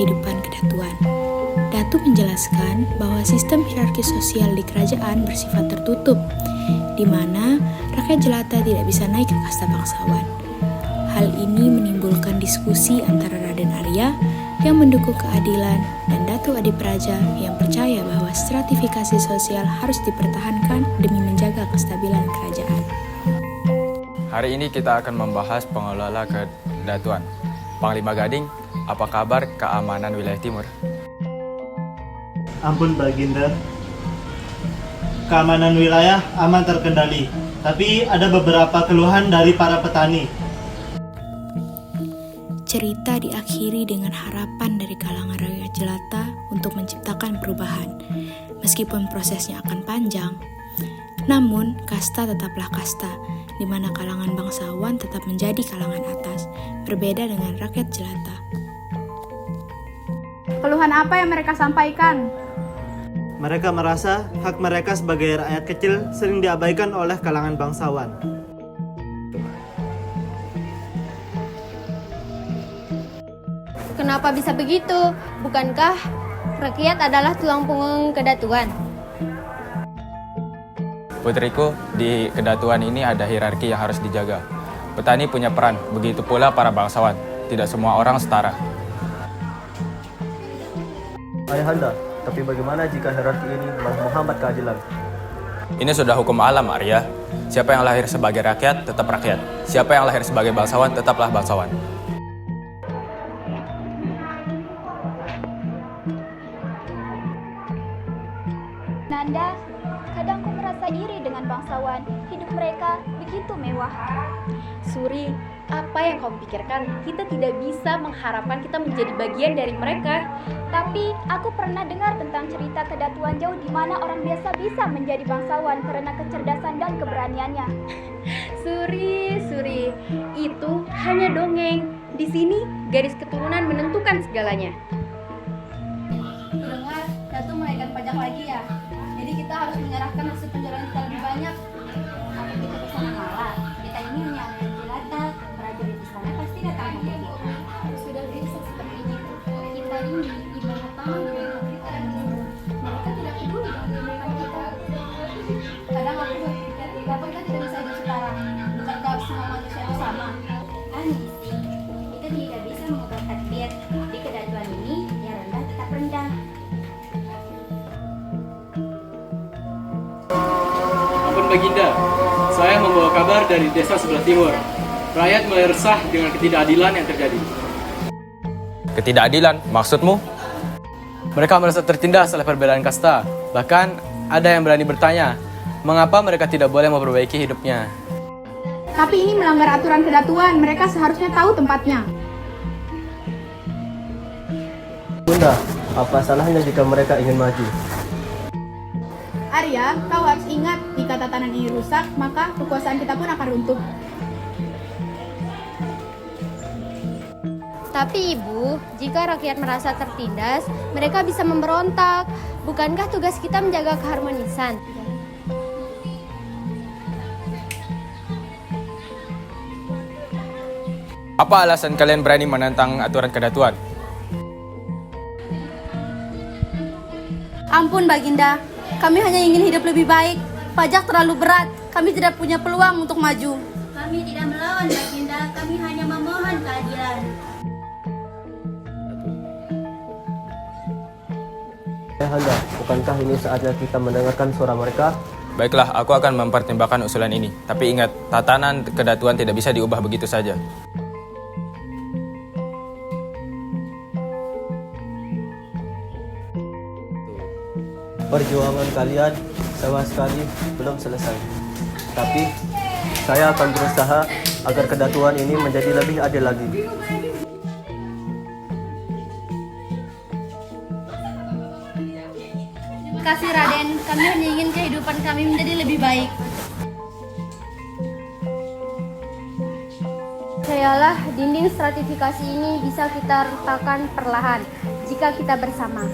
kehidupan kedatuan. Datu menjelaskan bahwa sistem hierarki sosial di kerajaan bersifat tertutup, di mana rakyat jelata tidak bisa naik ke kasta bangsawan. Hal ini menimbulkan diskusi antara Raden Arya yang mendukung keadilan dan Datu Adipraja yang percaya bahwa stratifikasi sosial harus dipertahankan demi menjaga kestabilan kerajaan. Hari ini kita akan membahas pengelola kedatuan. Panglima Gading, apa kabar keamanan wilayah timur? Ampun Baginda, keamanan wilayah aman terkendali, tapi ada beberapa keluhan dari para petani. Cerita diakhiri dengan harapan dari kalangan rakyat jelata untuk menciptakan perubahan. Meskipun prosesnya akan panjang, namun kasta tetaplah kasta, di mana kalangan bangsawan tetap menjadi kalangan atas, berbeda dengan rakyat jelata. Keluhan apa yang mereka sampaikan? Mereka merasa hak mereka sebagai rakyat kecil sering diabaikan oleh kalangan bangsawan. Kenapa bisa begitu? Bukankah rakyat adalah tulang punggung kedatuan? Putriku, di kedatuan ini ada hierarki yang harus dijaga. Petani punya peran, begitu pula para bangsawan. Tidak semua orang setara. Ayahanda, tapi bagaimana jika hierarki ini menghambat keadilan? Ini sudah hukum alam, Arya. Siapa yang lahir sebagai rakyat, tetap rakyat. Siapa yang lahir sebagai bangsawan, tetaplah bangsawan. Nanda, kadang ku merasa iri dengan bangsawan. Hidup mereka begitu mewah. Suri, apa yang kau pikirkan? Kita tidak bisa mengharapkan kita menjadi bagian dari mereka. Tapi aku pernah dengar tentang cerita kedatuan jauh di mana orang biasa bisa menjadi bangsawan karena kecerdasan dan keberaniannya. Suri, itu hanya dongeng. Di sini garis keturunan menentukan segalanya. Dengar, Datu menaikkan pajak lagi ya. Jadi kita harus menyerahkan hasil penjualan kita lebih banyak. Apa kita kesana malah? Kita ini hanya anak jelata. Prajurit istana pasti datang untuk kita. Sudah bisa seperti ini. Kita ini ibarat tangan dengan mereka. Mereka tidak peduli dengan kehidupan kita. Kadang aku berpikir, kenapa kita tidak bisa hidup setara? Bukankah semua manusia itu sama? Aneh sih, kita tidak bisa mengubah takdir. Di kedatuan ini, yang rendah tetap rendah. Ampun Baginda, saya membawa kabar dari desa sebelah timur. Rakyat mulai resah dengan ketidakadilan yang terjadi. Ketidakadilan, maksudmu? Mereka merasa tertindas oleh perbedaan kasta. Bahkan ada yang berani bertanya, mengapa mereka tidak boleh memperbaiki hidupnya? Tapi ini melanggar aturan kedatuan, mereka seharusnya tahu tempatnya. Bunda, apa salahnya jika mereka ingin maju? Arya, kau harus ingat, jika tatanan ini rusak, maka kekuasaan kita pun akan runtuh. Tapi Ibu, jika rakyat merasa tertindas, mereka bisa memberontak. Bukankah tugas kita menjaga keharmonisan? Apa alasan kalian berani menentang aturan kedatuan? Ampun Baginda, kami hanya ingin hidup lebih baik. Pajak terlalu berat, kami tidak punya peluang untuk maju. Kami tidak melawan Baginda, kami hanya memohon keadilan. Ayahanda, bukankah ini saatnya kita mendengarkan suara mereka? Baiklah, aku akan mempertimbangkan usulan ini. Tapi ingat, tatanan kedatuan tidak bisa diubah begitu saja. Perjuangan kalian sama sekali belum selesai. Tapi saya akan berusaha agar kedatuan ini menjadi lebih adil lagi. Terima kasih Raden, kami hanya ingin kehidupan kami menjadi lebih baik. Percayalah, dinding stratifikasi ini bisa kita retakan perlahan jika kita bersama.